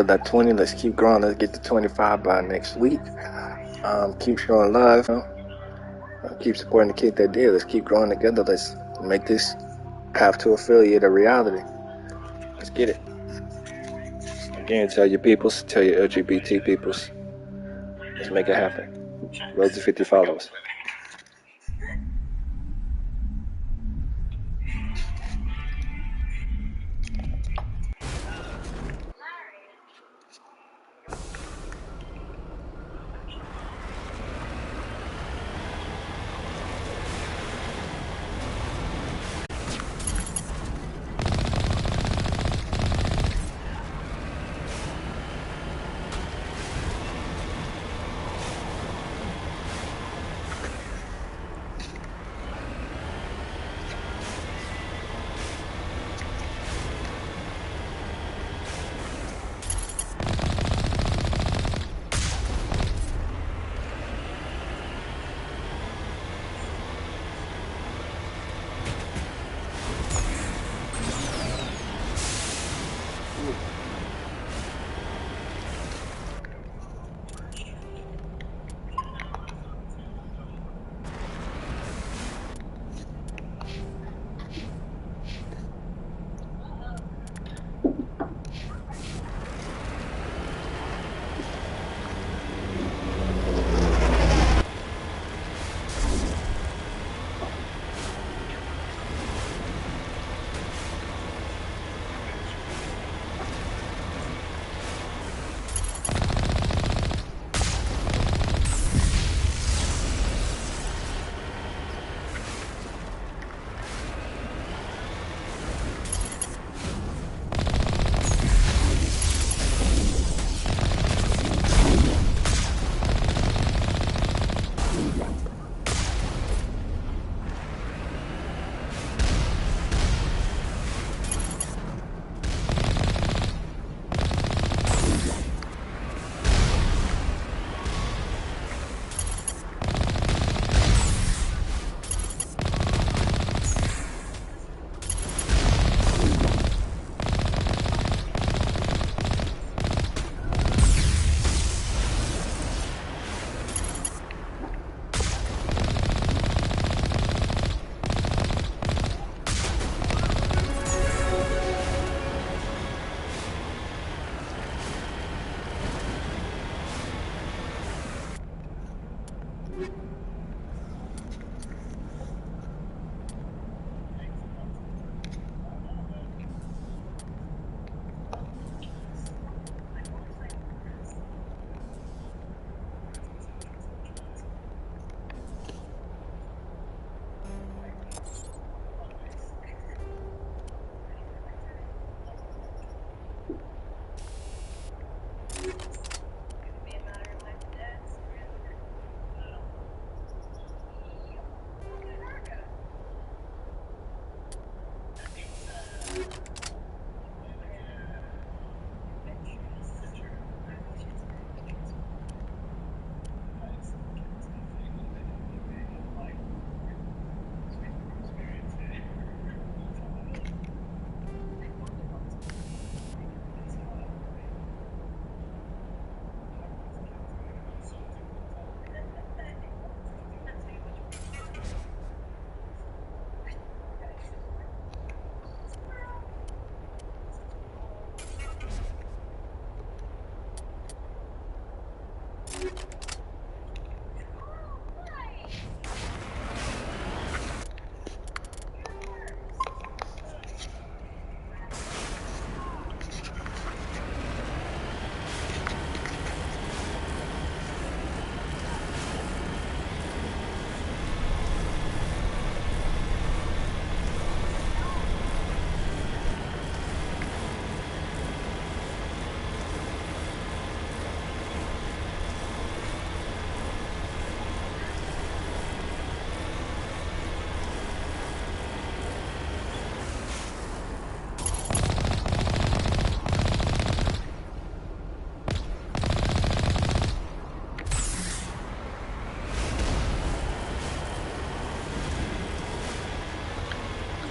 that 20. Let's keep growing. Let's get to 25 by next week. Keep showing love. Keep supporting the kid that did. Let's keep growing together. Let's make this path to affiliate a reality. Let's get it. Again, tell your peoples, tell your LGBT peoples. Let's make it happen. Road to 50 followers.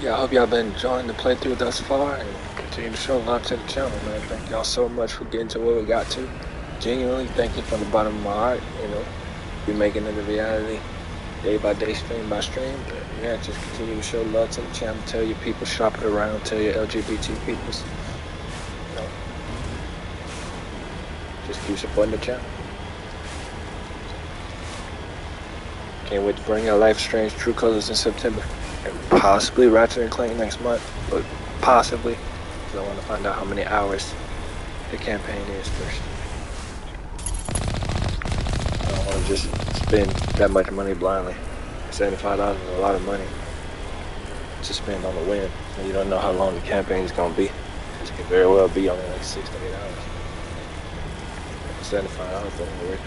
Yeah, I hope y'all been enjoying the playthrough thus far and continue to show love to the channel, man. Thank y'all so much for getting to where we got to. Genuinely, thank you from the bottom of my heart. You know, we're making it a reality day by day, stream by stream. But yeah, just continue to show love to the channel. Tell your people, shop it around. Tell your LGBT peoples. You know, just keep supporting the channel. Can't wait to bring y'all Life is Strange True Colors in September. And possibly Ratchet and Clank next month. But possibly. Because I want to find out how many hours the campaign is first. I don't want to just spend that much money blindly. $75 is a lot of money to spend on the whim. And you don't know how long the campaign is going to be. It could very well be only like 6 to 8 hours. $75 doesn't work.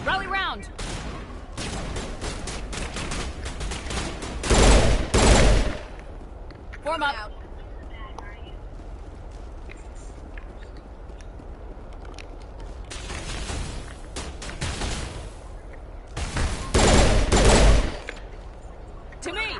Rally round! Form up! To me!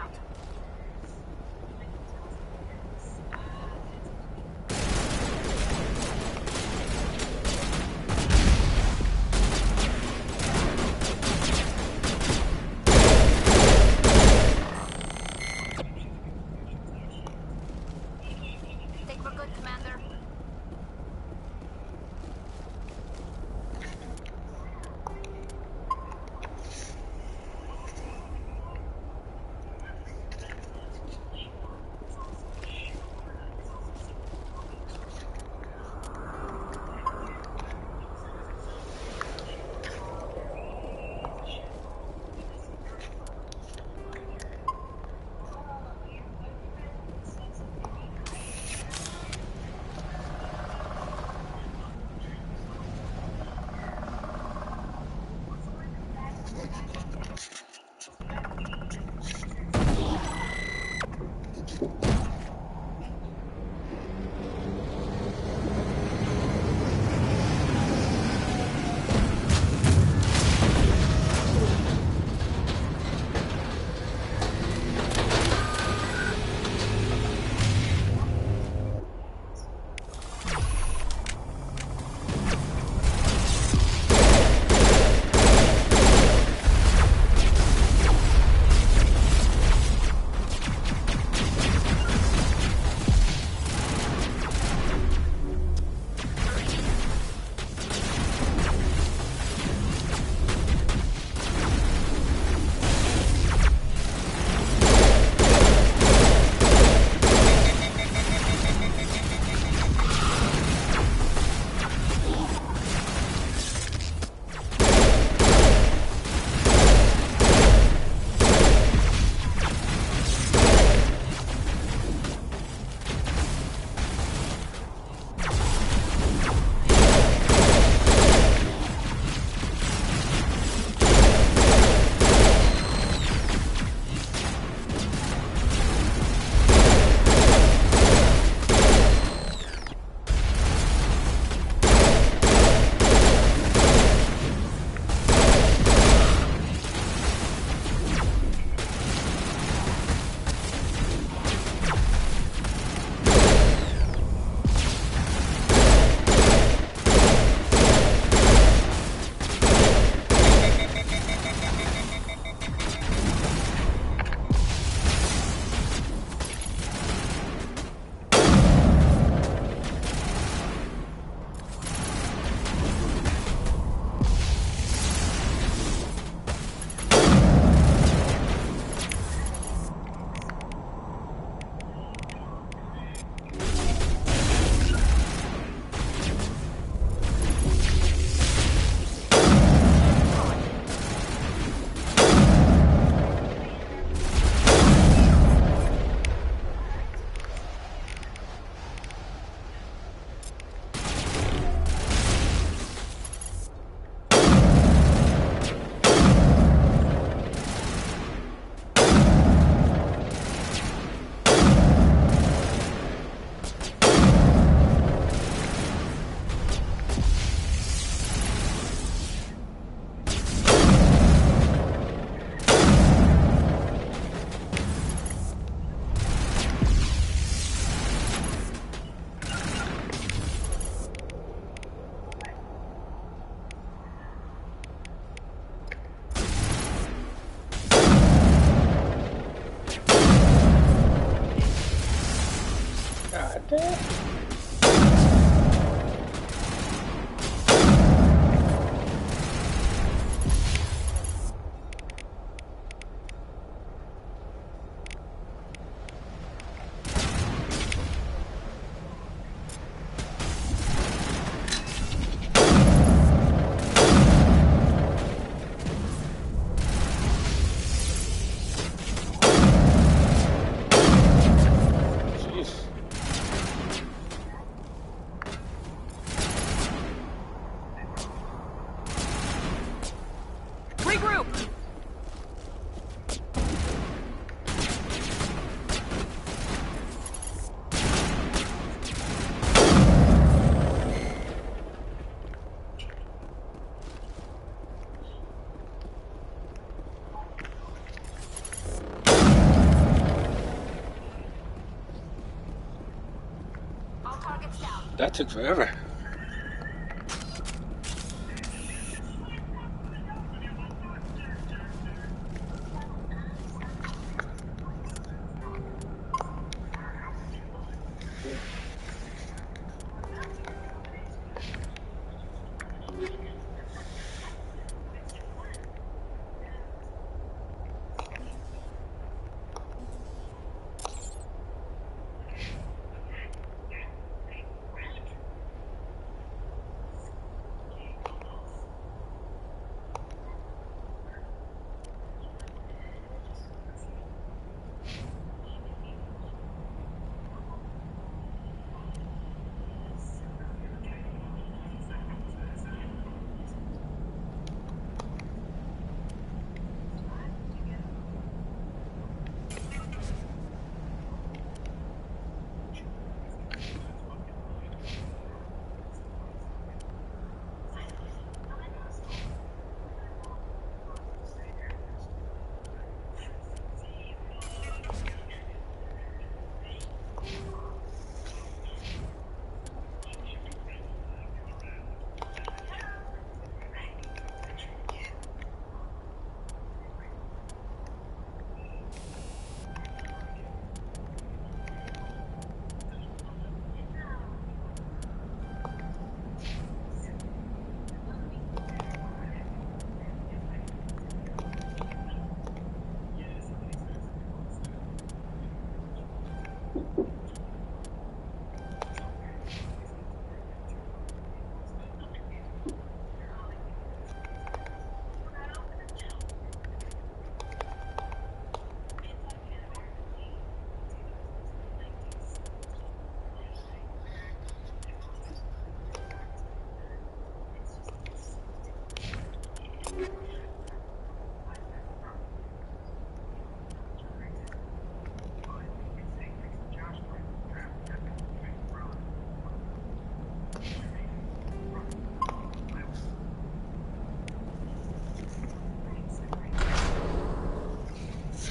damn. Regroup! All targets down. That took forever.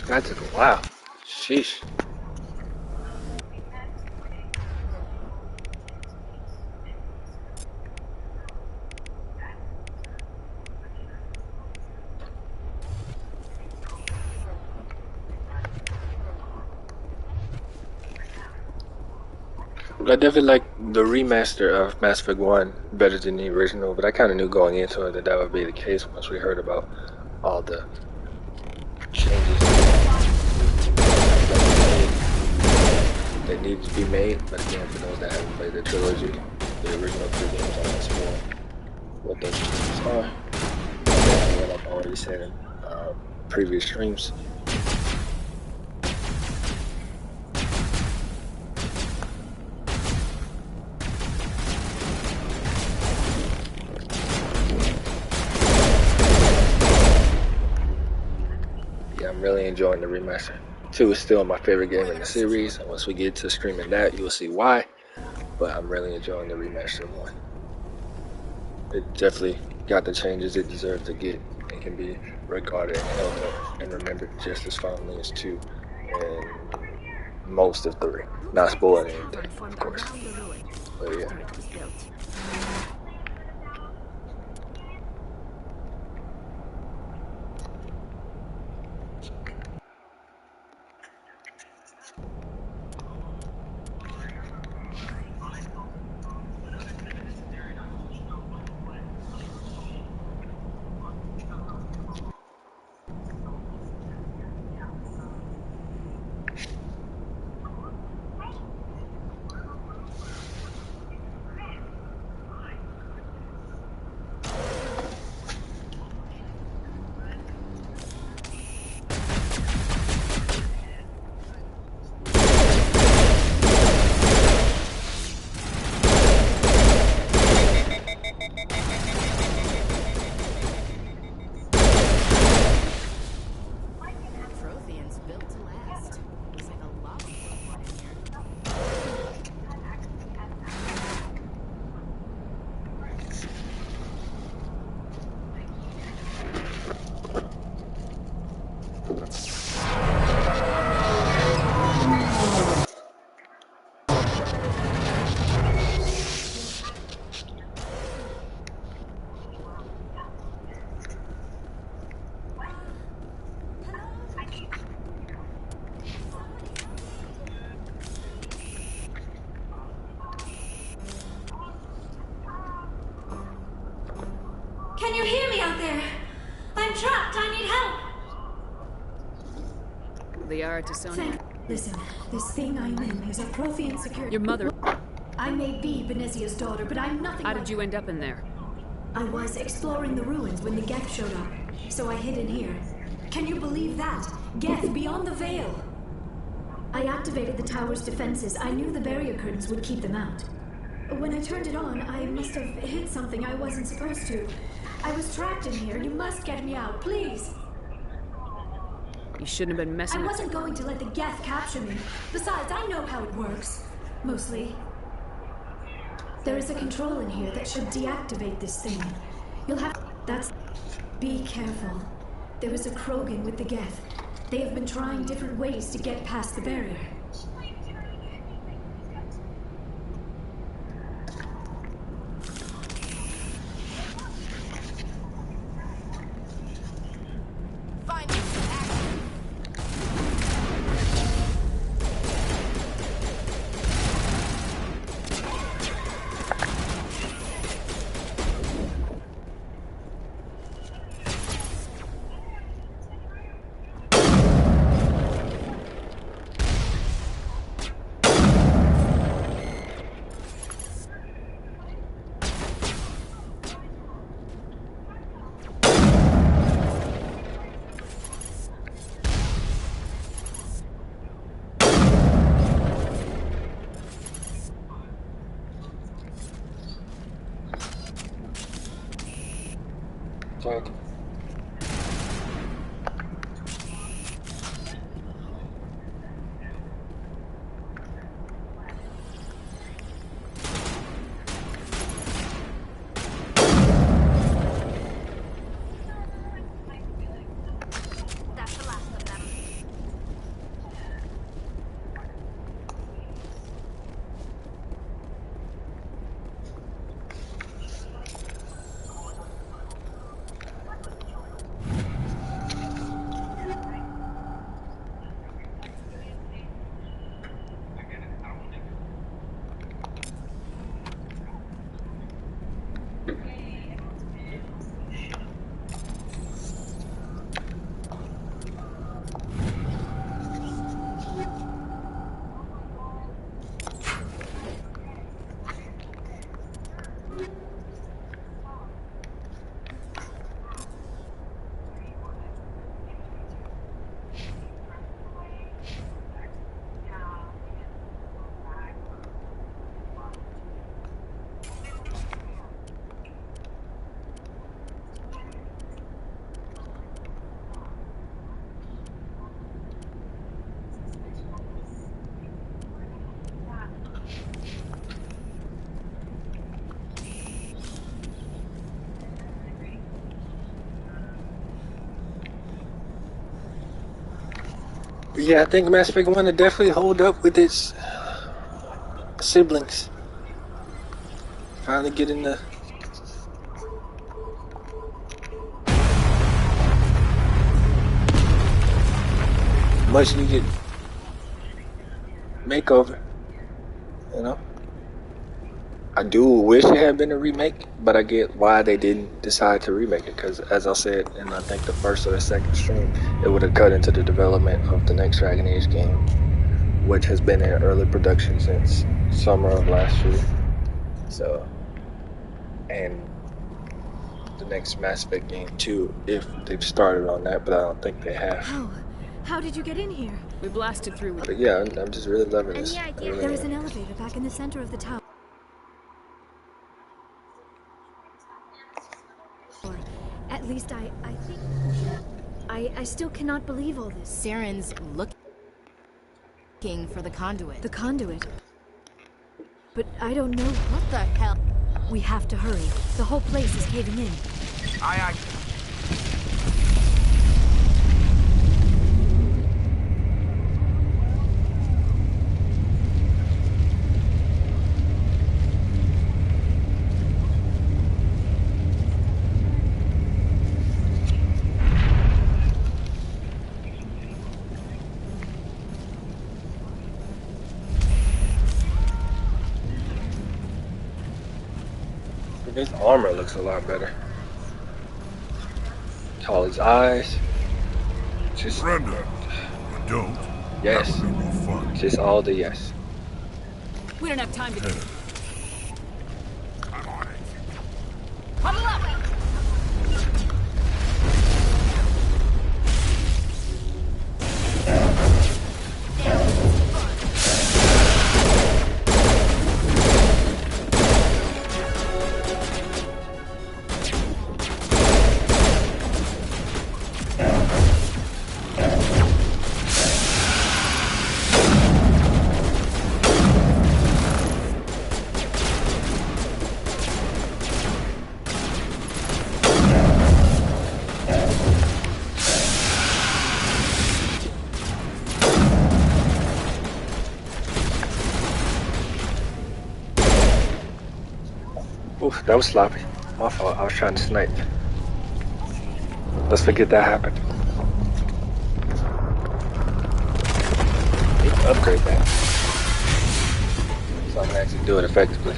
That took a while. Sheesh. I definitely like the remaster of Mass Effect 1 better than the original, but I kind of knew going into it that that would be the case once we heard about all the changes that needed to be made. But again, for those that haven't played the trilogy, the original 3 games, I'll explore what those changes are. What I've already said in previous streams. I'm really enjoying the remaster. 2 is still my favorite game in the series, and once we get to streaming that, you'll see why. But I'm really enjoying the remaster 1. It definitely got the changes it deserved to get and can be regarded and held up and remembered just as fondly as 2 and most of 3. Not spoiling anything, of course. But yeah. Can you hear me out there? I'm trapped. I need help. The Artisonia. Listen, this thing I'm in is a Prothean security. Your mother. I may be Benezia's daughter, but I'm nothing How like... did you end up in there? I was exploring the ruins when the Geth showed up, so I hid in here. Can you believe that? Geth beyond the veil! I activated the tower's defenses. I knew the barrier curtains would keep them out. When I turned it on, I must have hit something I wasn't supposed to. I was trapped in here. You must get me out, please! You shouldn't have been messing I with... wasn't going to let the Geth capture me. Besides, I know how it works. Mostly. There is a control in here that should deactivate this thing. You'll have... That's... Be careful. There is a Krogan with the Geth. They have been trying different ways to get past the barrier. Check. That's the last of them. Yeah, I think Mass Effect 1 will definitely hold up with its siblings. Finally getting the... much needed makeover, you know? I do wish it had been a remake, but I get why they didn't decide to remake it, because as I said in I think the first or the second stream, it would have cut into the development of the next Dragon Age game, which has been in early production since summer of last year. So, and the next Mass Effect game too, if they've started on that, but I don't think they have. How did you get in here? We blasted through with... But yeah, I'm just really loving this. Any idea? I really There is am. an elevator back in the center of the tower. At least I think... I still cannot believe all this. Saren's looking for the conduit. The conduit. But I don't know. What the hell? We have to hurry. The whole place is caving in. Aye, aye. His armor looks a lot better. All his eyes. Just Surrender. You don't. yes. That would be more fun. Just all the yes. We don't have time to. I'm on it. Huddle up! Oof, that was sloppy. My fault. I was trying to snipe. Let's forget that happened. Need to upgrade that, so I can actually do it effectively.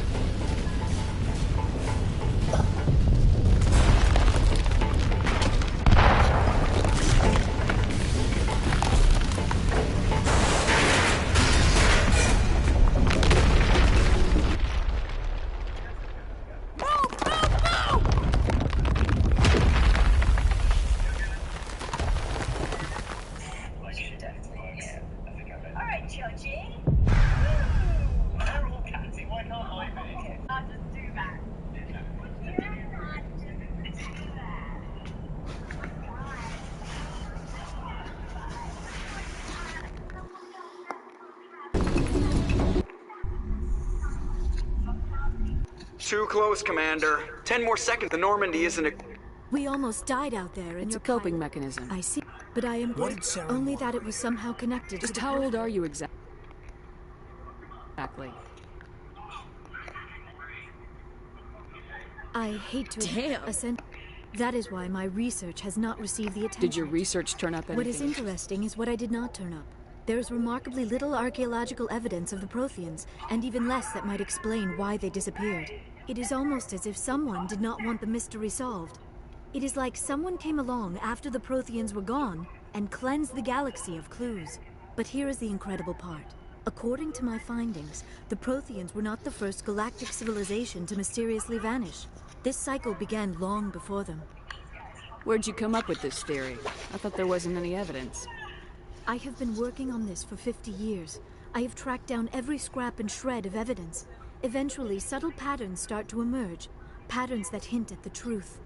Alright, Choji. They're all catty, why can't I be? I'll just do that. Too close, Commander. 10 more seconds. The Normandy isn't a... We almost died out there in It's a your coping pilot. mechanism. I see, but I am What did grateful Sarah only want? that it was somehow connected Just to the how old are you exactly? I hate to Damn. ascend. That is why my research has not received the attention. Did your research turn up anything? What is interesting is what I did not turn up. There is remarkably little archaeological evidence of the Protheans, and even less that might explain why they disappeared. It is almost as if someone did not want the mystery solved. It is like someone came along after the Protheans were gone and cleansed the galaxy of clues. But here is the incredible part. According to my findings, the Protheans were not the first galactic civilization to mysteriously vanish. This cycle began long before them. Where'd you come up with this theory? I thought there wasn't any evidence. I have been working on this for 50 years. I have tracked down every scrap and shred of evidence. Eventually, subtle patterns start to emerge, patterns that hint at the truth.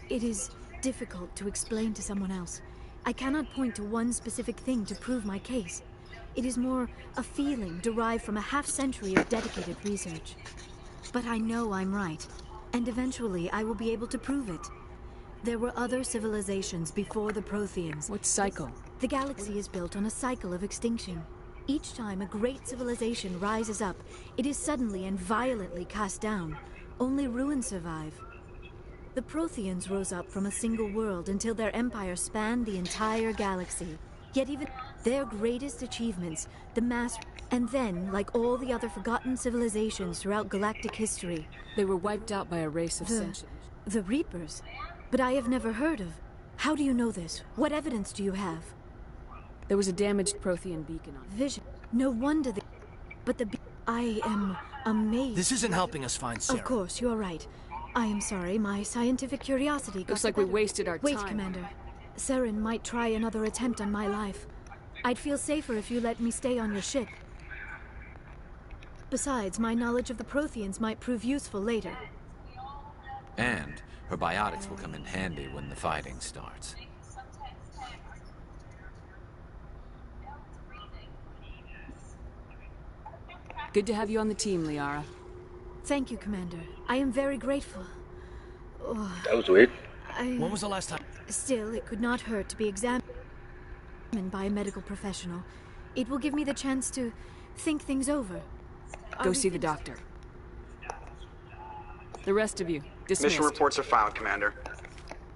It is difficult to explain to someone else. I cannot point to one specific thing to prove my case. It is more a feeling derived from a half-century of dedicated research. But I know I'm right, and eventually I will be able to prove it. There were other civilizations before the Protheans. What cycle? The galaxy is built on a cycle of extinction. Each time a great civilization rises up, it is suddenly and violently cast down. Only ruins survive. The Protheans rose up from a single world until their empire spanned the entire galaxy. Yet even their greatest achievements, the mass... And then, like all the other forgotten civilizations throughout galactic history, They were wiped out by a race of sentients. the Reapers. But I have never heard of. How do you know this? What evidence do you have? There was a damaged Prothean beacon on it. Vision. No wonder the... But the... I am amazed. This isn't helping us find Sarah. Of course, you're right. I am sorry, my scientific curiosity got Looks the like we better. wasted our Wait, time. Commander. Saren might try another attempt on my life. I'd feel safer if you let me stay on your ship. Besides, my knowledge of the Protheans might prove useful later. And her biotics will come in handy when the fighting starts. Good to have you on the team, Liara. Thank you, Commander. I am very grateful. That was weird. When was the last time? Still, it could not hurt to be examined by a medical professional. It will give me the chance to think things over. Go see the doctor. The rest of you, dismissed. Mission reports are filed, Commander.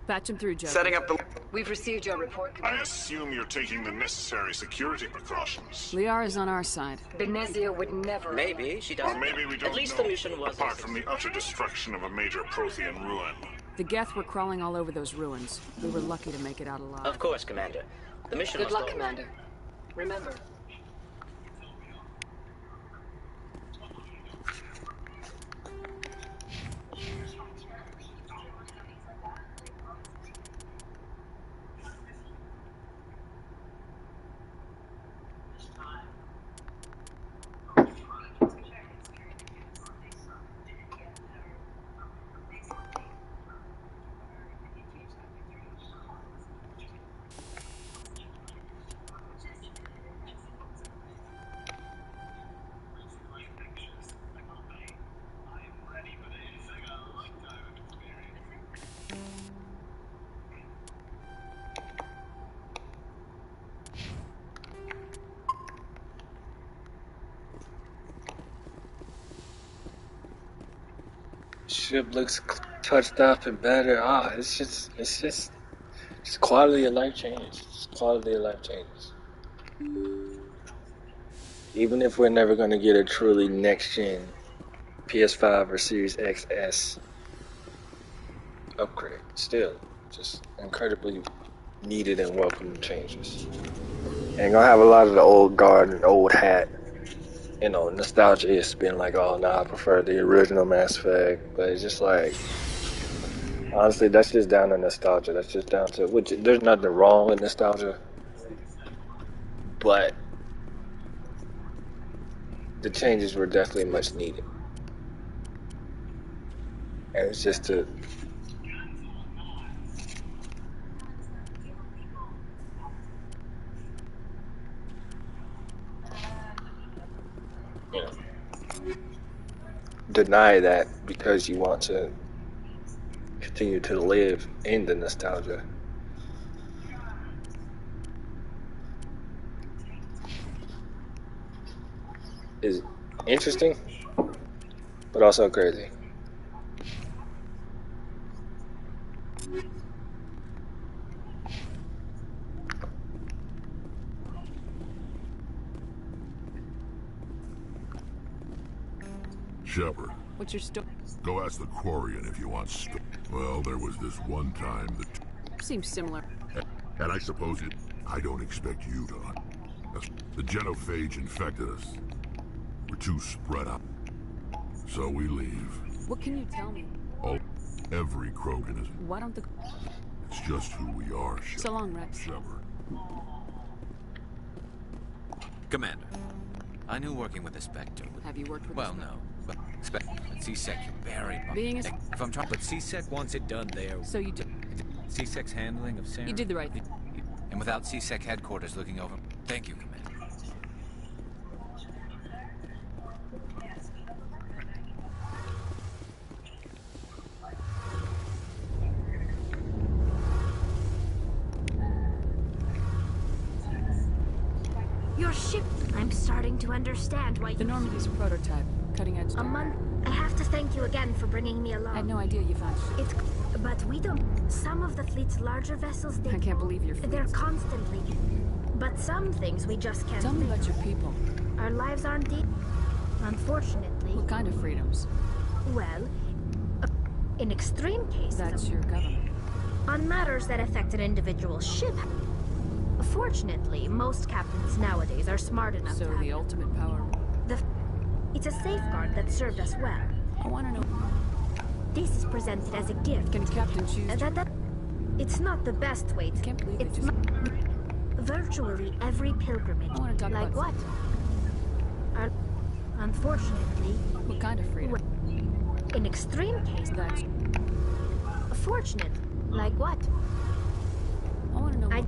Patch him through, Joe. Setting up the... We've received your report, I Commander. assume you're taking the necessary security precautions. Liara's on our side. Benezia would never... Maybe she Or doesn't. maybe we don't At least know, the mission was... apart from the utter destruction of a major Prothean ruin. The Geth were crawling all over those ruins. We were lucky to make it out alive. Of course, Commander. The mission Good was luck, over. Commander. Remember, Ship looks touched up and better. It's just quality of life changes. It's quality of life changes. Even if we're never going to get a truly next-gen PS5 or Series XS upgrade, still, just incredibly needed and welcome changes. Ain't gonna have a lot of the old guard and old hat. You know, nostalgia has been like, oh, no, I prefer the original Mass Effect. But it's just like, honestly, that's just down to nostalgia. That's just down to, which there's nothing wrong with nostalgia. But the changes were definitely much needed. And it's just to, you know, deny that because you want to continue to live in the nostalgia. Is interesting, but also crazy. Shepard, What's your story? go ask the Quarian if you want Well, there was this one time that... Seems similar. And I suppose I don't expect you to... The genophage infected us. We're too spread out. So we leave. What can you tell me? Every Krogan is... Why don't the... It's just who we are, Shepard. So long, Rex. Shepard. Commander, I knew working with the Spectre would... Have you worked with Well, the no. But C-Sec, you're very... Being a... If I'm trying, but C-Sec wants it done there. So you did... C-Sec's handling of Sarah. You did the right thing. And without C-Sec headquarters looking over... Thank you, Commander. Your ship. I'm starting to understand why The you... Normandy's a prototype. Cutting edge. A month. I have to thank you again for bringing me along. I had no idea you found shit. It's... But we don't... Some of the fleet's larger vessels, they... I can't believe your fleet. They're constantly... But some things we just can't... Tell me about your people. Our lives aren't deep. Unfortunately... What kind of freedoms? Well... In extreme cases... That's your government. On matters that affect an individual ship... Fortunately, most captains nowadays are smart enough So to have... the ultimate power... It's a safeguard that served us well. I want to know... This is presented as a gift. Can Captain choose... It's not the best way to... Can't believe it's it just... Virtually every pilgrimage. I want to talk like about... what? Unfortunately... What kind of freedom? In extreme cases... That's... Fortunate. Like what? I want to know...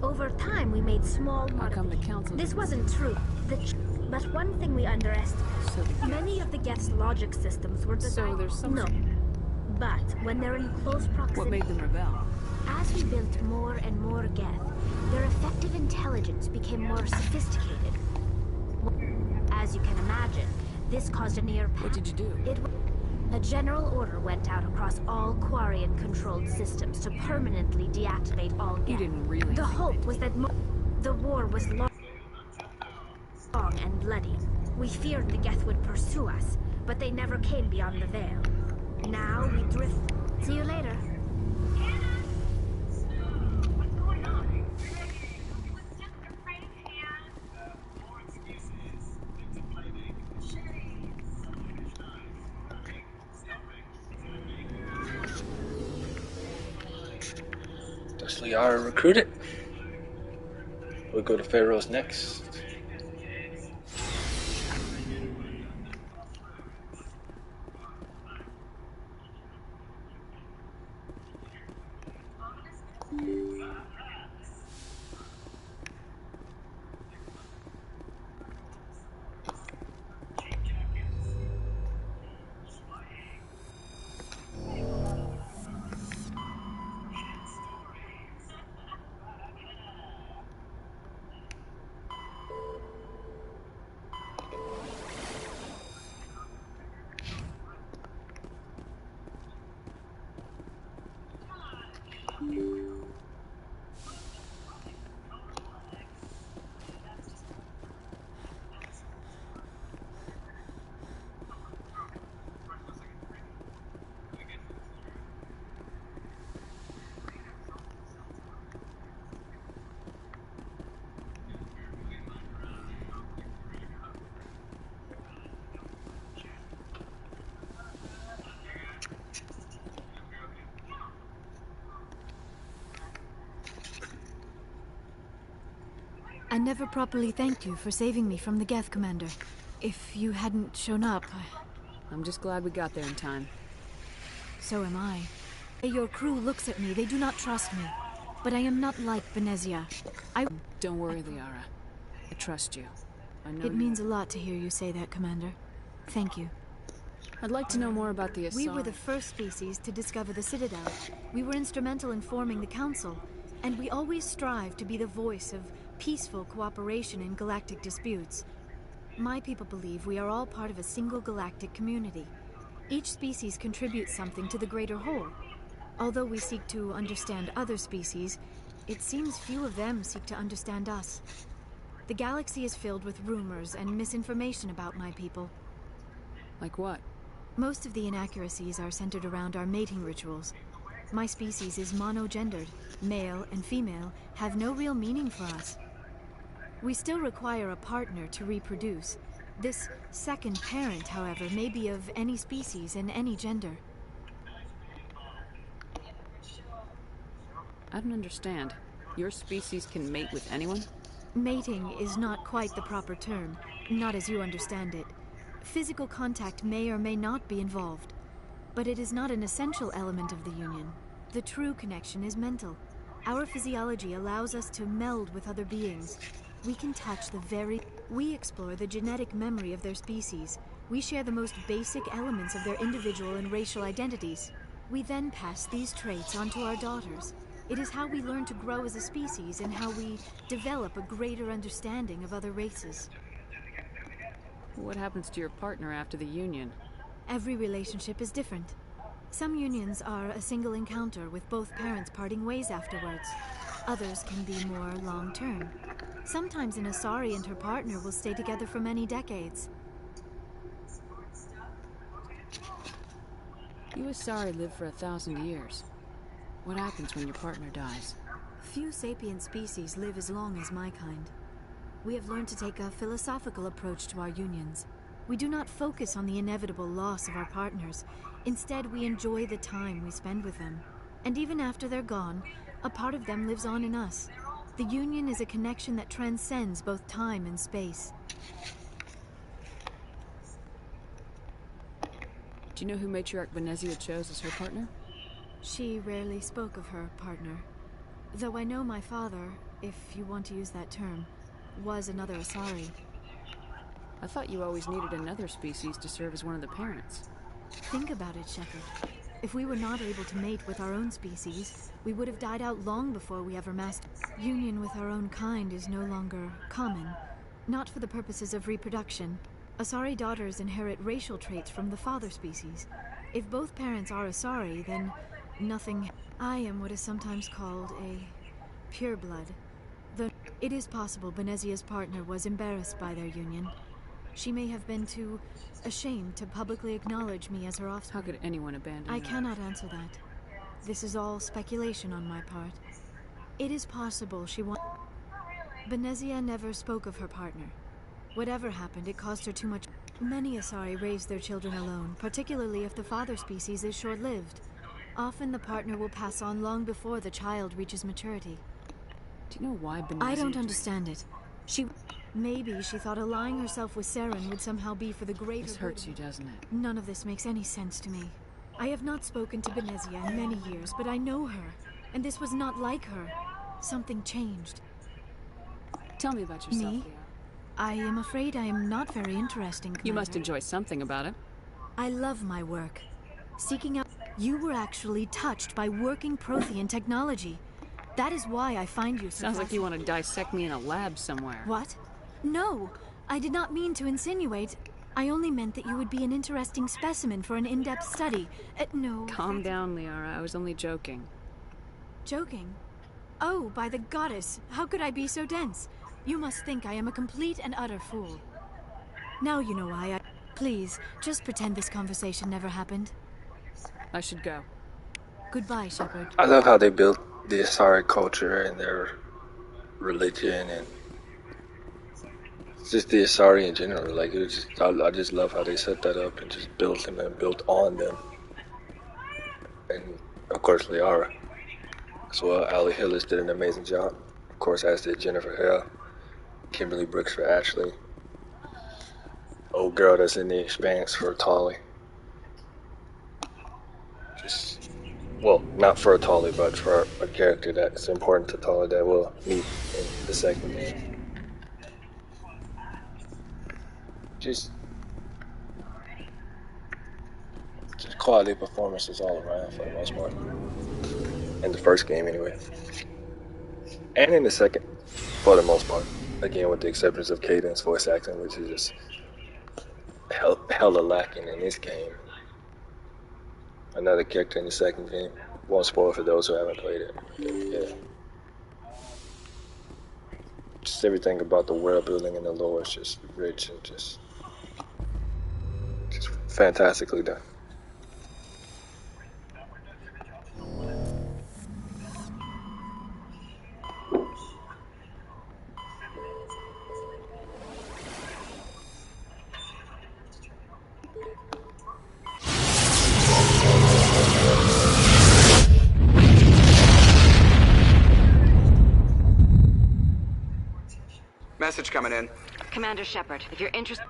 Over time, we made small... How come the council... This wasn't true. But one thing we underestimated. So Many of the Geth's logic systems were designed... So there's some... No. But when they're in close proximity... What made them rebel? As we built more and more Geth, their effective intelligence became more sophisticated. As you can imagine, this caused a near... What did you do? A general order went out across all Quarian-controlled systems to permanently deactivate all Geth. You didn't really The think hope was that the war was long and bloody. We feared the Geth would pursue us, but they never came beyond the Veil. Now we drift. See you later. Does Liara recruit it? We'll go to Pharaoh's next. I never properly thanked you for saving me from the Geth, Commander. If you hadn't shown up... I'm just glad we got there in time. So am I. Your crew looks at me, they do not trust me. But I am not like Benezia. Don't worry, Liara. I trust you. I know It means a lot to hear you say that, Commander. Thank you. I'd like to know more about the Asari. We were the first species to discover the Citadel. We were instrumental in forming the Council, and we always strive to be the voice of peaceful cooperation in galactic disputes. My people believe we are all part of a single galactic community. Each species contributes something to the greater whole. Although we seek to understand other species, it seems few of them seek to understand us. The galaxy is filled with rumors and misinformation about my people. Like what? Most of the inaccuracies are centered around our mating rituals. My species is monogendered. Male and female have no real meaning for us. We still require a partner to reproduce. This second parent, however, may be of any species and any gender. I don't understand. Your species can mate with anyone? Mating is not quite the proper term, not as you understand it. Physical contact may or may not be involved, but it is not an essential element of the union. The true connection is mental. Our physiology allows us to meld with other beings. We can touch the very... We explore the genetic memory of their species. We share the most basic elements of their individual and racial identities. We then pass these traits onto our daughters. It is how we learn to grow as a species and how we develop a greater understanding of other races. What happens to your partner after the union? Every relationship is different. Some unions are a single encounter with both parents parting ways afterwards. Others can be more long-term. Sometimes an Asari and her partner will stay together for many decades. You Asari live for 1,000 years. What happens when your partner dies? Few sapient species live as long as my kind. We have learned to take a philosophical approach to our unions. We do not focus on the inevitable loss of our partners. Instead, we enjoy the time we spend with them. And even after they're gone, a part of them lives on in us. The union is a connection that transcends both time and space. Do you know who Matriarch Benezia chose as her partner? She rarely spoke of her partner. Though I know my father, if you want to use that term, was another Asari. I thought you always needed another species to serve as one of the parents. Think about it, Shepard. If we were not able to mate with our own species, we would have died out long before we ever mastered. Union with our own kind is no longer common. Not for the purposes of reproduction. Asari daughters inherit racial traits from the father species. If both parents are Asari, then nothing... I am what is sometimes called a pureblood. Though it is possible Benezia's partner was embarrassed by their union. She may have been too ashamed to publicly acknowledge me as her offspring. How could anyone abandon I her? cannot answer that. This is all speculation on my part. It is possible she Benezia never spoke of her partner. Whatever happened, it caused her too much... Many Asari raise their children alone, particularly if the father species is short-lived. Often the partner will pass on long before the child reaches maturity. Do you know why Benezia... I don't understand it. Maybe she thought allying herself with Saren would somehow be for the greater This good. hurts you, doesn't it? None of this makes any sense to me. I have not spoken to Benezia in many years, but I know her. And this was not like her. Something changed. Tell me about yourself, Me? Leo. I am afraid I am not very interesting, Commander. You must enjoy something about it. I love my work. Seeking out... You were actually touched by working Prothean technology. That is why I find you so Sounds like you want to dissect me in a lab somewhere. What? No, I did not mean to insinuate. I only meant that you would be an interesting specimen for an in-depth study. No. Calm down, Liara. I was only joking. Joking? Oh, by the goddess, how could I be so dense? You must think I am a complete and utter fool. Now you know why I... Please, just pretend this conversation never happened. I should go. Goodbye, Shepard. I love how they built the Asari culture and their religion and just the Asari in general. Like, it was just, I just love how they set that up and just built them and built on them. And of course, Liara as well. Ali Hillis did an amazing job. Of course, as did Jennifer Hale, Kimberly Brooks for Ashley, old girl that's in the Expanse for Tali. Just, well, not for Tali, but for a character that's important to Tali that we'll meet in the second game. Just quality performances all around for the most part. In the first game, anyway. And in the second, for the most part. Again, with the exceptions of Caden's voice acting, which is just hella lacking in this game. Another character in the second game. Won't spoil for those who haven't played it. Yeah. Just everything about the world building and the lore is just rich and just fantastically done. Message coming in. Commander Shepard, if you're interested...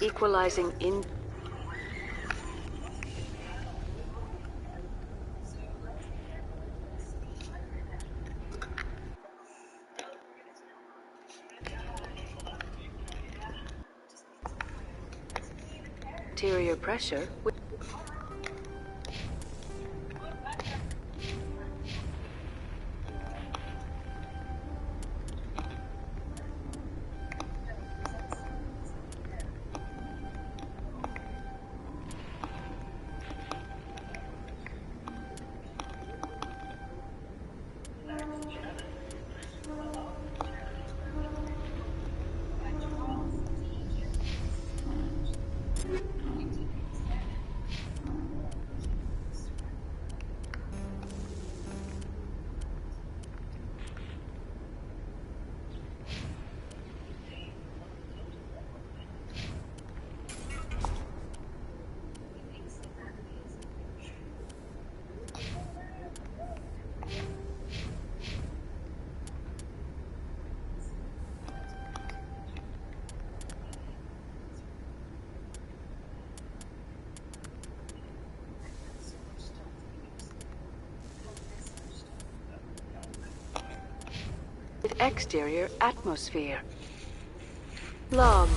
Equalizing in... Interior pressure... exterior atmosphere. Logged.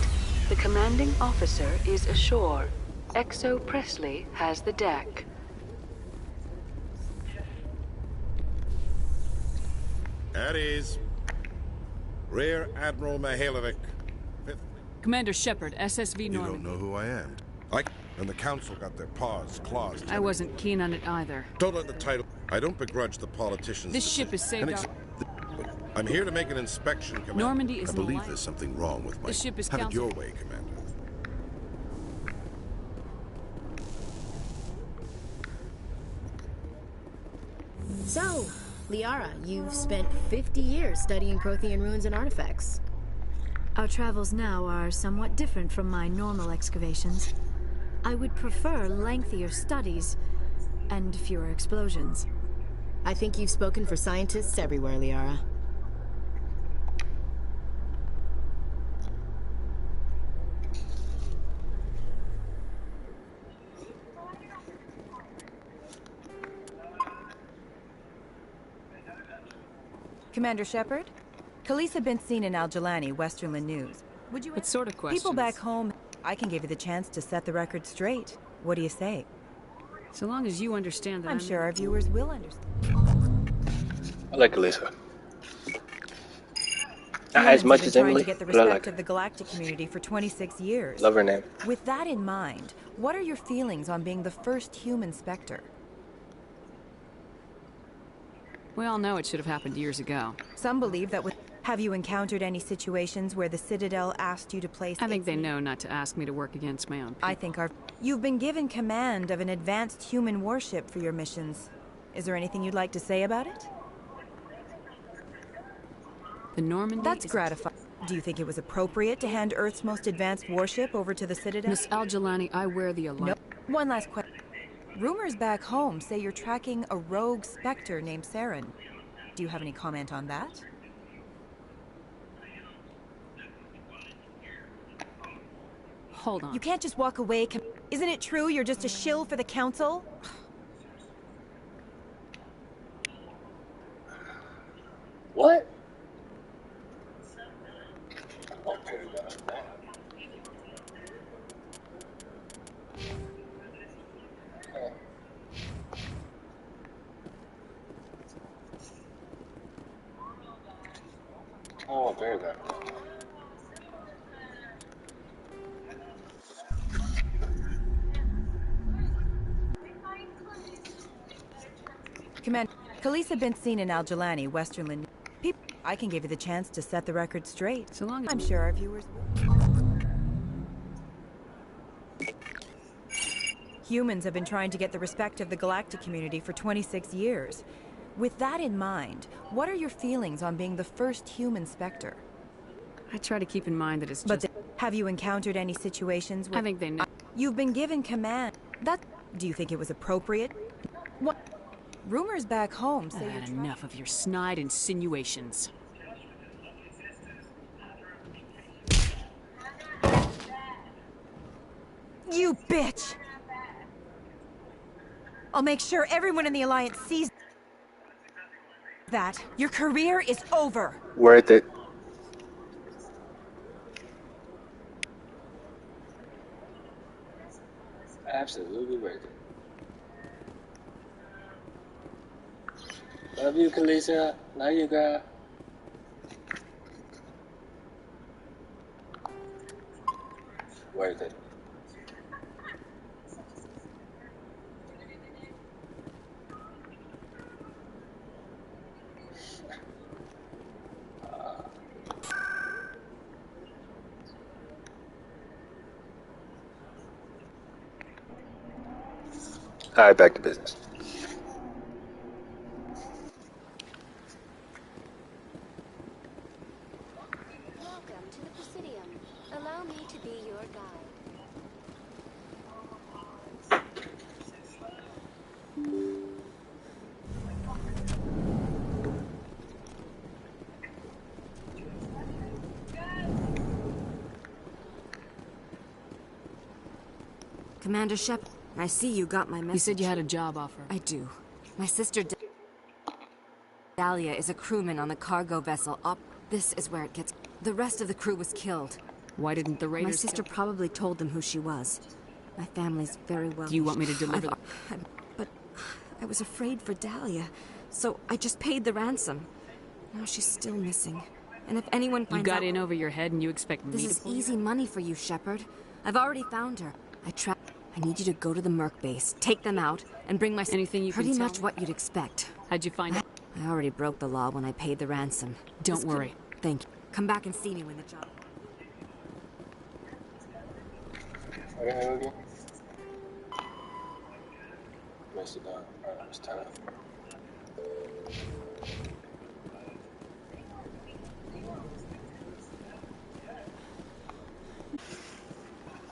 The commanding officer is ashore. Exo Presley has the deck. At ease. Rear Admiral Mihailovic. Commander Shepard, SSV You Normandy. don't know who I am. And the Council got their claws. I wasn't keen on it either. Don't let the title... I don't begrudge the politicians... This ship is saved our... I'm here to make an inspection, Commander. Normandy is I believe there's something wrong with my... The ship is Have it Council... your way, Commander. So, Liara, you've spent 50 years studying Prothean ruins and artifacts. Our travels now are somewhat different from my normal excavations. I would prefer lengthier studies and fewer explosions. I think you've spoken for scientists everywhere, Liara. Commander Shepard? Khaleesa been seen in Al-Jalani, Westerland News. Would you... What sort of questions? People back home, I can give you the chance to set the record straight. What do you say? So long as you understand that I'm sure our viewers will understand. I like Khaleesa. Not as much as Emily, to get the but I respect like her. of the galactic community for 26 years. Love her name. With that in mind, what are your feelings on being the first human Spectre? We all know it should have happened years ago. Some believe that with... Have you encountered any situations where the Citadel asked you to place... I think they know not to ask me to work against my own people. I think You've been given command of an advanced human warship for your missions. Is there anything you'd like to say about it? The Normandy... That's gratifying. Do you think it was appropriate to hand Earth's most advanced warship over to the Citadel? Miss Al-Jalani, I wear the alliance. No. One last question. Rumors back home say you're tracking a rogue Spectre named Saren. Do you have any comment on that? Hold on. You can't just walk away. Isn't it true you're just a shill for the Council? What? Oh, very good. Commander, Khaleesa been seen in Al-Jalani, Westerland. I can give you the chance to set the record straight. So long as... I'm sure our viewers will. Humans have been trying to get the respect of the galactic community for 26 years. With that in mind, what are your feelings on being the first human Spectre? I try to keep in mind that it's just... Have you encountered any situations where... I think they know. You've been given command. Do you think it was appropriate? What? Rumors back home say I've had enough of your snide insinuations. You bitch! I'll make sure everyone in the Alliance sees that. Your career is over. Worth it. Absolutely worth it. Love you, Khaleesa. Love you, girl. Worth it. All right, back to business. Welcome to the Presidium. Allow me to be your guide. Commander Shepard, I see you got my message. You said you had a job offer. I do. My sister Dahlia is a crewman on the cargo vessel This is where it gets... The rest of the crew was killed. Why didn't the raiders... My sister probably told them who she was. My family's very well... Do you want me to deliver... But I was afraid for Dahlia, so I just paid the ransom. Now she's still missing. And if anyone finds out... You got in over your head and you expect me to... This is easy money for you, Shepard. I've already found her. I need you to go to the Merc base, take them out, and bring my... Anything you can Pretty tell much me? what you'd expect. How'd you find out? I already broke the law when I paid the ransom. Don't worry. Thank you. Come back and see me when the job...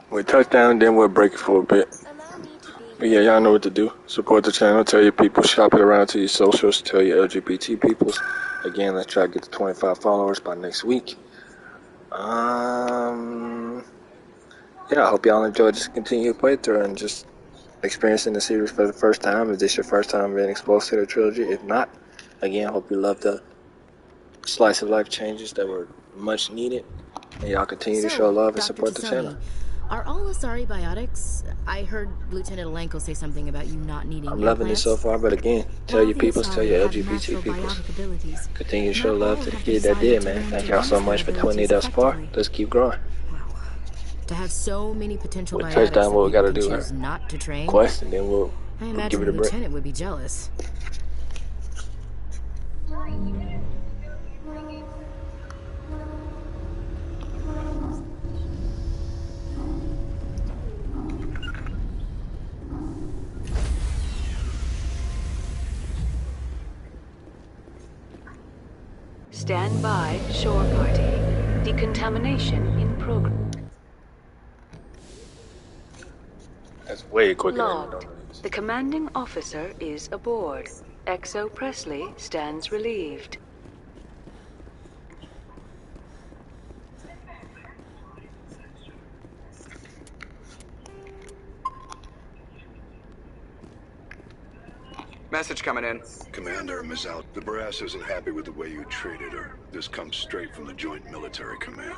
We touch down, then we'll break it for a bit. But yeah, y'all know what to do. Support the channel, tell your people, shop it around to your socials, tell your LGBT peoples. Again, let's try to get to 25 followers by next week. Yeah, I hope y'all enjoyed this continued playthrough and just experiencing the series for the first time. Is this your first time being exposed to the trilogy? If not, again, I hope you love the slice of life changes that were much needed. And y'all continue to show love and support the channel. Are all Asari biotics? I heard Lieutenant Alenko say something about you not needing I'm loving it so far, but again, tell your peoples, tell your LGBT peoples. Continue to show love to the kid that did, man. Thank y'all so much for tuning in thus far. Let's keep growing. To have so many potential We'll biotics touch down what we gotta do. not to train. Quest, and then we'll I give imagine it the a break. lieutenant would be jealous. Stand by, shore party. Decontamination in progress. That's way quicker Logged. The commanding officer is aboard. Exo Presley stands relieved. Message coming in. Commander, Ms. Out, the brass isn't happy with the way you treated her. This comes straight from the Joint Military Command.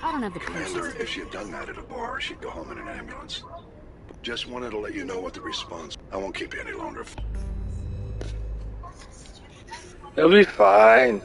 I don't have the Commander, if she had done that at a bar, she'd go home in an ambulance. Just wanted to let you know what the response... I won't keep you any longer. It'll be fine.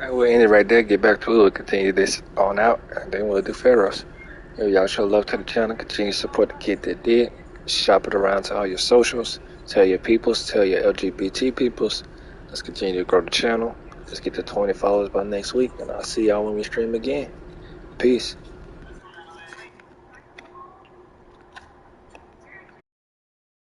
We'll end it right there, get back to it, we'll continue this on out, and then we'll do Pharaohs. Y'all show love to the channel, continue to support the kid that did. Shop it around to all your socials. Tell your peoples. Tell your LGBT peoples. Let's continue to grow the channel. Let's get to 20 followers by next week. And I'll see y'all when we stream again. Peace.